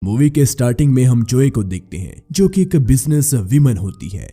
Movie के starting में हम जोए को देखते हैं जो कि एक बिजनेस वीमन होती है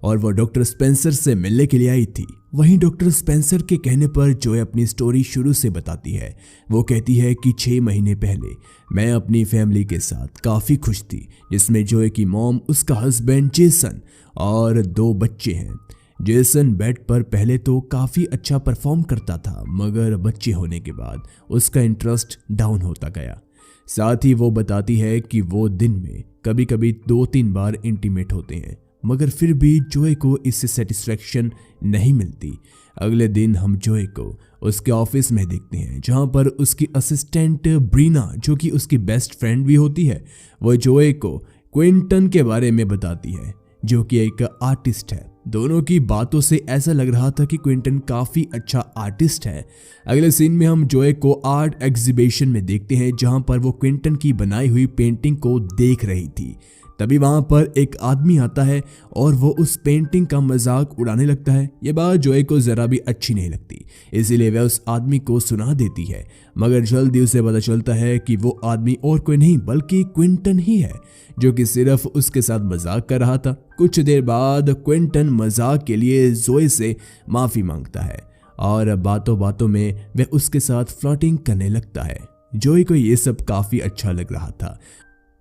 और वो डॉक्टर स्पेंसर से मिलने के लिए आई थी। वहीं डॉक्टर स्पेंसर के कहने पर जोए अपनी स्टोरी शुरू से बताती है। वो कहती है कि 6 महीने पहले मैं अपनी फैमिली के साथ काफ़ी खुश थी, जिसमें जोए की मॉम, उसका हस्बैंड जेसन और 2 बच्चे हैं। जेसन बेड पर पहले तो काफ़ी अच्छा परफॉर्म करता था, मगर बच्चे होने के बाद उसका इंटरेस्ट डाउन होता गया। साथ ही वो बताती है कि वो दिन में कभी कभी 2-3 बार इंटीमेट होते हैं, मगर फिर भी जोए को इससे सेटिस्फेक्शन नहीं मिलती। अगले दिन हम जोए को उसके ऑफिस में देखते हैं, जहां पर उसकी असिस्टेंट ब्रीना, जो कि उसकी बेस्ट फ्रेंड भी होती है, वो जोए को क्विंटन के बारे में बताती है, जो कि एक आर्टिस्ट है। दोनों की बातों से ऐसा लग रहा था कि क्विंटन काफ़ी अच्छा आर्टिस्ट है। अगले सीन में हम जोए को आर्ट एग्जीबिशन में देखते हैं, जहां पर वो क्विंटन की बनाई हुई पेंटिंग को देख रही थी। तभी वहां पर एक आदमी आता है और वो उस पेंटिंग का मजाक उड़ाने लगता है। ये बात जोए को जरा भी अच्छी नहीं लगती, इसीलिए वह उस आदमी को सुना देती है, मगर जल्दी उसे पता चलता है कि वो आदमी और कोई नहीं बल्कि क्विंटन ही है, जो कि सिर्फ उसके साथ मजाक कर रहा था। कुछ देर बाद क्विंटन मजाक के लिए जोए से माफी मांगता है और बातों बातों में वह उसके साथ फ्लर्टिंग करने लगता है। जोए को ये सब काफी अच्छा लग रहा था,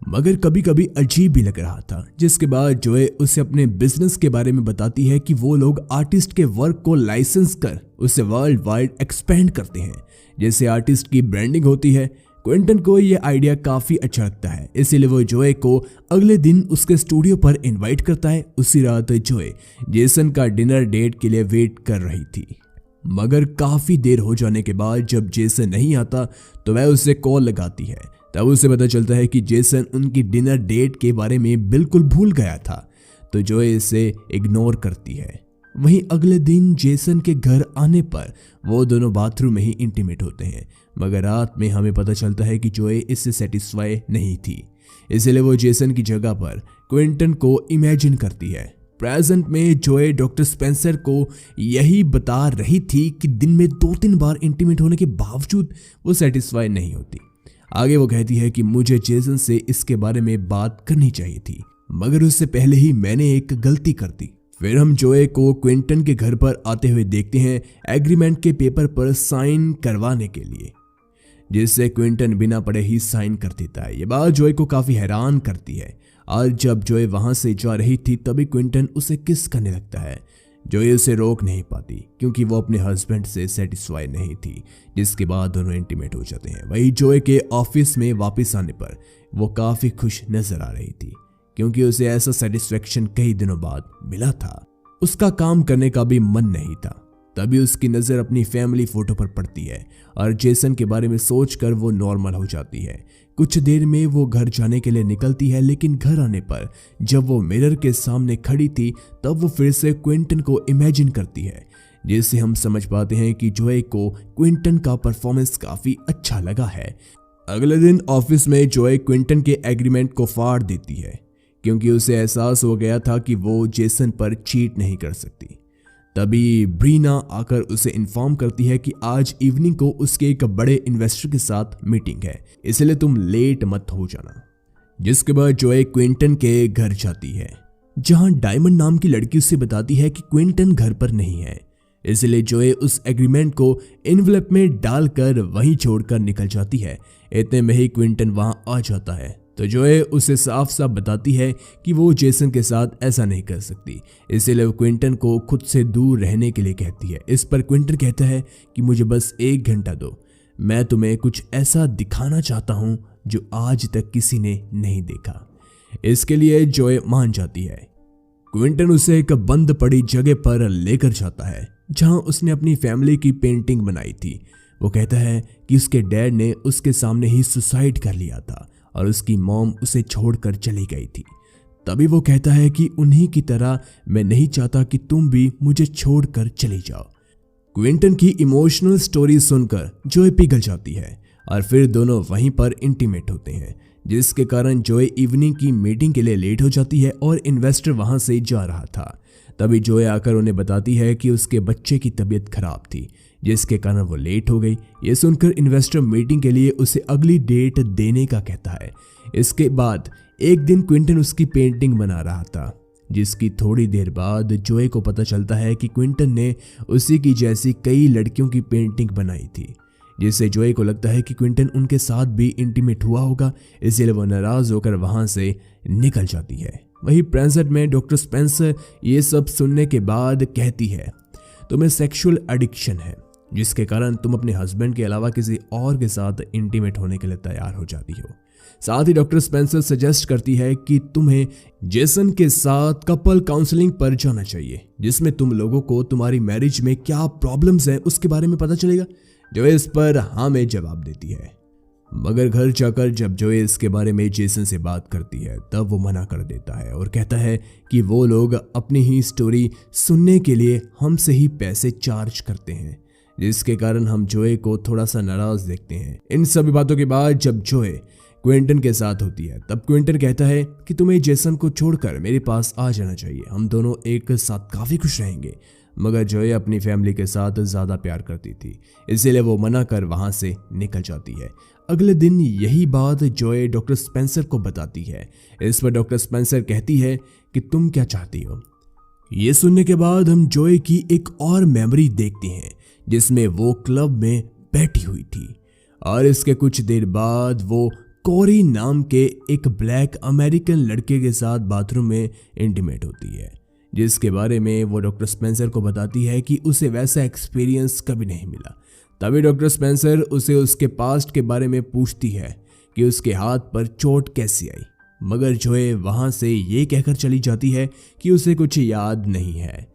मगर कभी कभी अजीब भी लग रहा था। जिसके बाद जोए उसे अपने बिजनेस के बारे में बताती है कि वो लोग आर्टिस्ट के वर्क को लाइसेंस कर उसे वर्ल्ड वाइड एक्सपेंड करते हैं, जैसे आर्टिस्ट की ब्रांडिंग होती है। क्विंटन को यह आइडिया काफी अच्छा लगता है, इसीलिए वो जोए को अगले दिन उसके स्टूडियो पर इनवाइट करता है। उसी रात जोए जेसन का डिनर डेट के लिए वेट कर रही थी, मगर काफी देर हो जाने के बाद जब जेसन नहीं आता तो वह उसे कॉल लगाती है। तब उसे पता चलता है कि जेसन उनकी डिनर डेट के बारे में बिल्कुल भूल गया था, तो जोए इसे इग्नोर करती है। वहीं अगले दिन जेसन के घर आने पर वो दोनों बाथरूम में ही इंटीमेट होते हैं, मगर रात में हमें पता चलता है कि जोए इससे सेटिस्फाई नहीं थी, इसलिए वो जेसन की जगह पर क्विंटन को इमेजिन करती है। प्रेजेंट में जोए डॉक्टर स्पेंसर को यही बता रही थी कि दिन में 2-3 बार इंटीमेट होने के बावजूद वो सेटिस्फाई नहीं होती। आगे वो कहती है कि मुझे जेसन से इसके बारे में बात करनी चाहिए थी, मगर उससे पहले ही मैंने एक गलती कर दी। फिर हम जोए को क्विंटन के घर पर आते हुए देखते हैं एग्रीमेंट के पेपर पर साइन करवाने के लिए, जिससे क्विंटन बिना पढ़े ही साइन कर देता है। ये बात जोए को काफी हैरान करती है और जब जोए वहां से जा रही थी तभी क्विंटन उसे किस करने लगता है। जोए उसे रोक नहीं पाती क्योंकि वो अपने हस्बैंड से सेटिस्फाई नहीं थी, जिसके बाद दोनों इंटीमेट हो जाते हैं। वही जोए के ऑफिस में वापस आने पर वो काफी खुश नजर आ रही थी, क्योंकि उसे ऐसा सेटिस्फेक्शन कई दिनों बाद मिला था। उसका काम करने का भी मन नहीं था। तभी उसकी नजर अपनी फैमिली फोटो पर पड़ती है और जेसन के बारे में सोचकर वो नॉर्मल हो जाती है। कुछ देर में वो घर जाने के लिए निकलती है, लेकिन घर आने पर जब वो मिरर के सामने खड़ी थी तब वो फिर से क्विंटन को इमेजिन करती है, जिससे हम समझ पाते हैं कि जोए को क्विंटन का परफॉर्मेंस काफी अच्छा लगा है। अगले दिन ऑफिस में जोए क्विंटन के एग्रीमेंट को फाड़ देती है, क्योंकि उसे एहसास हो गया था कि वो जेसन पर चीट नहीं कर सकती। तभी ब्रीना आकर उसे इन्फॉर्म करती है कि आज इवनिंग को उसके एक बड़े इन्वेस्टर के साथ मीटिंग है, इसलिए तुम लेट मत हो जाना। जिसके बाद जोए क्विंटन के घर जाती है, जहां डायमंड नाम की लड़की उसे बताती है कि क्विंटन घर पर नहीं है, इसलिए जोए उस एग्रीमेंट को एनवेलप में डालकर वहीं छोड़कर निकल जाती है। इतने में ही क्विंटन वहां आ जाता है, तो जोए उसे साफ साफ बताती है कि वो जेसन के साथ ऐसा नहीं कर सकती, इसीलिए वो क्विंटन को खुद से दूर रहने के लिए कहती है। इस पर क्विंटन कहता है कि मुझे बस 1 घंटा दो, मैं तुम्हें कुछ ऐसा दिखाना चाहता हूं जो आज तक किसी ने नहीं देखा। इसके लिए जोए मान जाती है। क्विंटन उसे एक बंद पड़ी जगह पर लेकर जाता है, जहां उसने अपनी फैमिली की पेंटिंग बनाई थी। वो कहता है कि उसके डैड ने उसके सामने ही सुसाइड कर लिया था और उसकी मॉम उसे छोड़कर चली गई थी। तभी वो कहता है कि उन्हीं की तरह मैं नहीं चाहता कि तुम भी मुझे छोड़कर चले जाओ। क्विंटन की इमोशनल स्टोरी सुनकर जोए पिघल जाती है और फिर दोनों वहीं पर इंटीमेट होते हैं, जिसके कारण जोए इवनिंग की मीटिंग के लिए लेट हो जाती है और इन्वेस्टर वहां से जा रहा था। तभी जोए आकर उन्हें बताती है कि उसके बच्चे की तबीयत खराब थी, जिसके कारण वो लेट हो गई। ये सुनकर इन्वेस्टर मीटिंग के लिए उसे अगली डेट देने का कहता है। इसके बाद एक दिन क्विंटन उसकी पेंटिंग बना रहा था, जिसकी थोड़ी देर बाद जोए को पता चलता है कि क्विंटन ने उसी की जैसी कई लड़कियों की पेंटिंग बनाई थी, जिससे जोए को लगता है कि क्विंटन उनके साथ भी इंटीमेट हुआ होगा, इसलिए वो नाराज होकर वहां से निकल जाती है। वहीं प्रेजेंट में डॉक्टर स्पेंसर ये सब सुनने के बाद कहती है, तुम्हें सेक्सुअल एडिक्शन है, जिसके कारण तुम अपने हस्बैंड के अलावा किसी और के साथ इंटीमेट होने के लिए तैयार हो जाती हो। साथ ही डॉक्टर स्पेंसर सजेस्ट करती है कि तुम्हें जेसन के साथ कपल काउंसलिंग पर जाना चाहिए, जिसमें तुम लोगों को तुम्हारी मैरिज में क्या प्रॉब्लम्स हैं उसके बारे में पता चलेगा। जो इस पर हाँ में जवाब देती है, मगर घर जाकर जब जोए इसके बारे में जेसन से बात करती है तब वो मना कर देता है और कहता है कि वो लोग अपनी ही स्टोरी सुनने के लिए हमसे ही पैसे चार्ज करते हैं, जिसके कारण हम जोए को थोड़ा सा नाराज देखते हैं। इन सभी बातों के बाद जब जोए क्विंटन के साथ होती है तब क्विंटन कहता है कि तुम्हें जेसन को छोड़कर मेरे पास आ जाना चाहिए, हम दोनों एक साथ काफी खुश रहेंगे। मगर जोए अपनी फैमिली के साथ ज्यादा प्यार करती थी, इसीलिए वो मना कर वहां से निकल जाती है। अगले दिन यही बात जोए डॉक्टर स्पेंसर को बताती है। इस पर डॉक्टर स्पेंसर कहती है कि तुम क्या चाहती हो। ये सुनने के बाद हम जोए की एक और मेमोरी देखते हैं, जिसमें वो क्लब में बैठी हुई थी और इसके कुछ देर बाद वो कोरी नाम के एक ब्लैक अमेरिकन लड़के के साथ बाथरूम में इंटीमेट होती है, जिसके बारे में वो डॉक्टर स्पेंसर को बताती है कि उसे वैसा एक्सपीरियंस कभी नहीं मिला। तभी डॉक्टर स्पेंसर उसे उसके पास्ट के बारे में पूछती है कि उसके हाथ पर चोट कैसी आई, मगर जोए वहां से ये कहकर चली जाती है कि उसे कुछ याद नहीं है।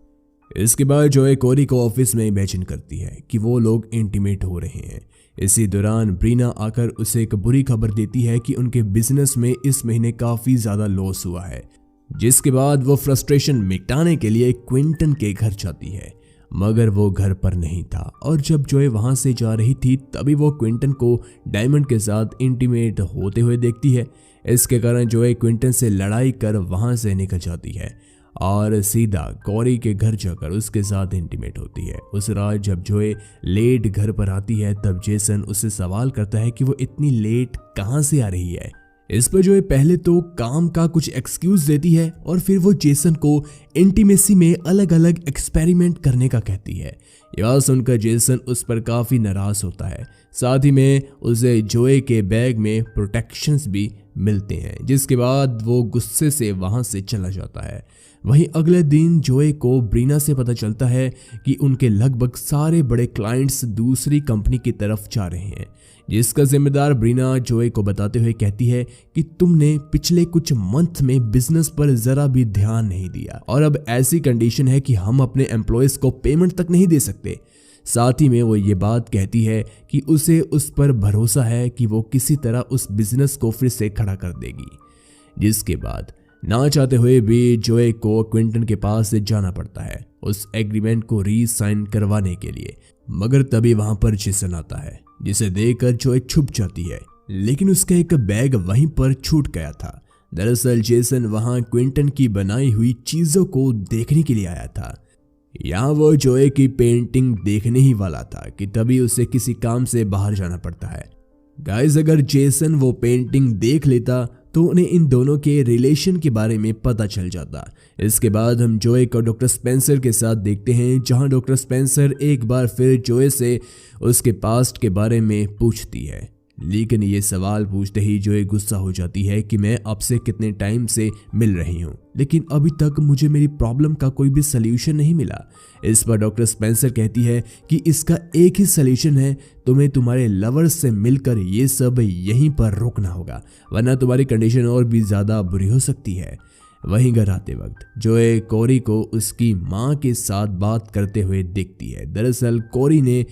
इसके बाद जोए कोरी को ऑफिस में इमेजिन करती है कि वो लोग इंटीमेट हो रहे हैं। इसी दौरान ब्रीना आकर उसे एक बुरी खबर देती है कि उनके बिजनेस में इस महीने काफी ज्यादा लॉस हुआ है, जिसके बाद वो फ्रस्ट्रेशन मिटाने के लिए क्विंटन के घर जाती है, मगर वो घर पर नहीं था। और जब जोए वहां से जा रही थी तभी वो क्विंटन को डायमंड के साथ इंटीमेट होते हुए देखती है। इसके कारण जोए क्विंटन से लड़ाई कर वहां से निकल जाती है और सीधा कोरी के घर जाकर उसके साथ इंटीमेट होती है। उस रात जब जोए लेट घर पर आती है तब जेसन उससे सवाल करता है कि वो इतनी लेट कहां से आ रही है। इस पर जोए पहले तो काम का कुछ एक्सक्यूज देती है और फिर वो जेसन को इंटीमेसी में अलग अलग एक्सपेरिमेंट करने का कहती है। यह सुनकर जेसन उस पर काफी नाराज होता है। साथ ही में उसे जोए के बैग में प्रोटेक्शंस भी मिलते हैं, जिसके बाद वो गुस्से से वहां से चला जाता है। वहीं अगले दिन जोए को ब्रीना से पता चलता है कि उनके लगभग सारे बड़े क्लाइंट्स दूसरी कंपनी की तरफ जा रहे हैं, जिसका जिम्मेदार ब्रीना जोए को बताते हुए कहती है कि तुमने पिछले कुछ मंथ में बिजनेस पर जरा भी ध्यान नहीं दिया और अब ऐसी कंडीशन है कि हम अपने एम्प्लॉयज को पेमेंट तक नहीं दे सकते। साथ ही में वो ये बात कहती है कि उसे उस पर भरोसा है कि वो किसी तरह उस बिजनेस को फिर से खड़ा कर देगी, जिसके बाद ना चाहते हुए भी जोए को क्विंटन के पास जाना पड़ता है उस एग्रीमेंट को री-साइन करवाने के लिए। मगर तभी वहां पर जेसन आता है, जिसे देखकर जोए छुप जाती है, लेकिन उसका एक बैग वहीं पर छूट गया था। दरअसल जेसन वहां क्विंटन की बनाई हुई चीजों को देखने के लिए आया था। यहाँ वो जोए की पेंटिंग देखने ही वाला था कि तभी उसे किसी काम से बाहर जाना पड़ता है। गाइस, अगर जेसन वो पेंटिंग देख लेता तो उन्हें इन दोनों के रिलेशन के बारे में पता चल जाता। इसके बाद हम जोए को डॉक्टर स्पेंसर के साथ देखते हैं, जहां डॉक्टर स्पेंसर एक बार फिर जोए से उसके पास्ट के बारे में पूछती है, लेकिन ये सवाल पूछते ही जोए गुस्सा हो जाती है कि मैं आपसे कितने टाइम से मिल रही हूँ, लेकिन अभी तक मुझे मेरी प्रॉब्लम का कोई भी सल्यूशन नहीं मिला। इस पर डॉक्टर स्पेंसर कहती है कि इसका एक ही सल्यूशन है, तुम्हें तुम्हारे लवर्स से मिलकर ये सब यहीं पर रोकना होगा, वरना तुम्हारी कंडीशन और भी ज्यादा बुरी हो सकती है। वहीं घर आते वक्त जोए कोरी को उसकी माँ के साथ बात करते हुए देखती है। दरअसल कोरी ने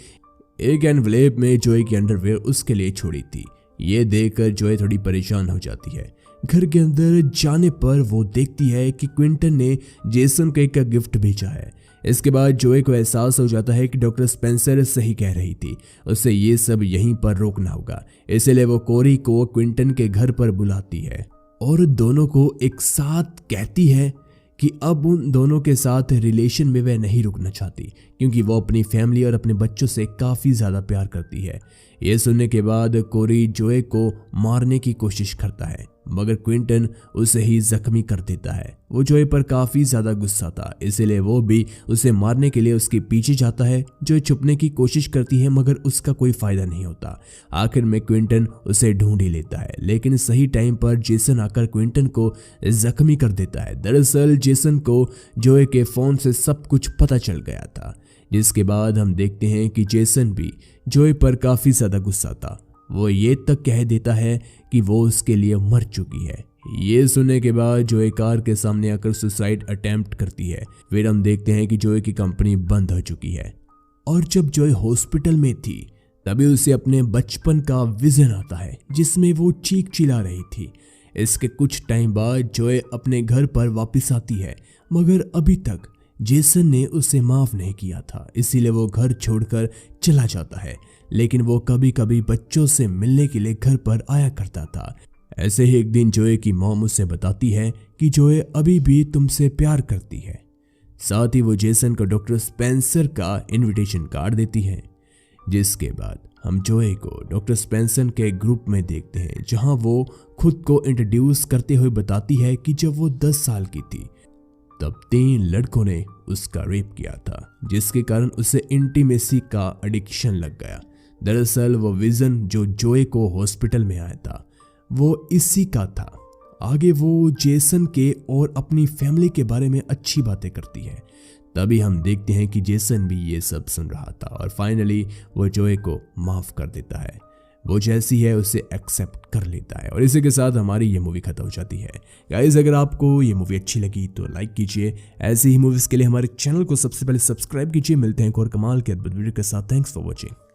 एक एनवलेप में जोए की अंडरवेयर उसके लिए छोड़ी थी। ये देखकर जोए थोड़ी परेशान हो जाती है। घर के अंदर जाने पर वो देखती है कि क्विंटन ने जेसन को एक गिफ्ट भेजा है। इसके बाद जोए को एहसास हो जाता है कि डॉक्टर स्पेंसर सही कह रही थी, उसे ये सब यहीं पर रोकना होगा। इसलिए वो कोरी को क्विंटन के घर पर बुलाती है और दोनों को एक साथ कहती है कि अब उन दोनों के साथ रिलेशन में वह नहीं रुकना चाहती, क्योंकि वो अपनी फैमिली और अपने बच्चों से काफ़ी ज़्यादा प्यार करती है। ये सुनने के बाद कोरी जोए को मारने की कोशिश करता है, मगर क्विंटन उसे ही जख्मी कर देता है। वो जोए पर काफ़ी ज़्यादा गुस्सा था, इसीलिए वो भी उसे मारने के लिए उसके पीछे जाता है। जोए छुपने की कोशिश करती है, मगर उसका कोई फ़ायदा नहीं होता। आखिर में क्विंटन उसे ढूंढ ही लेता है, लेकिन सही टाइम पर जेसन आकर क्विंटन को जख्मी कर देता है। दरअसल जेसन को जोए के फ़ोन से सब कुछ पता चल गया था, जिसके बाद हम देखते हैं कि जेसन भी जोए पर काफ़ी ज़्यादा गुस्सा था। वो ये तक कह देता है कि वो उसके लिए मर चुकी है। ये सुनने के बाद जोए कार के सामने आकर सुसाइड अटेम्प्ट करती है। फिर हम देखते हैं कि जोए की कंपनी बंद हो चुकी है। और जब जोए हॉस्पिटल में थी तभी उसे अपने बचपन का विजन आता है, जिसमें वो चीख चिल्ला रही थी। इसके कुछ टाइम बाद जोए अपने घर पर वापस आती है, मगर अभी तक जेसन ने उसे माफ नहीं किया था, इसीलिए वो घर छोड़कर चला जाता है। लेकिन वो कभी कभी बच्चों से मिलने के लिए घर पर आया करता था। ऐसे ही एक दिन जोए की मॉम उसे बताती है कि जोए अभी भी तुमसे प्यार करती है। साथ ही वो जेसन को डॉक्टर स्पेंसर का इनविटेशन कार्ड देती है, जिसके बाद हम जोए को डॉक्टर स्पेंसर के ग्रुप में देखते हैं, जहां वो खुद को इंट्रोड्यूस करते हुए बताती है कि जब वो 10 साल की थी तब 3 लड़कों ने उसका रेप किया था, जिसके कारण उसे इंटीमेसी का एडिक्शन लग गया। दरअसल वो विजन जो जोए को हॉस्पिटल में आया था वो इसी का था। आगे वो जेसन के और अपनी फैमिली के बारे में अच्छी बातें करती है। तभी हम देखते हैं कि जेसन भी ये सब सुन रहा था और फाइनली वो जोए को माफ कर देता है। वो जैसी है उसे एक्सेप्ट कर लेता है और इसी के साथ हमारी ये मूवी खत्म हो जाती है। गाइस, अगर आपको ये मूवी अच्छी लगी तो लाइक कीजिए। ऐसी ही मूवीज के लिए हमारे चैनल को सबसे पहले सब्सक्राइब कीजिए। मिलते हैं एक और कमाल के अद्भुत वीडियो के साथ। Thanks for watching.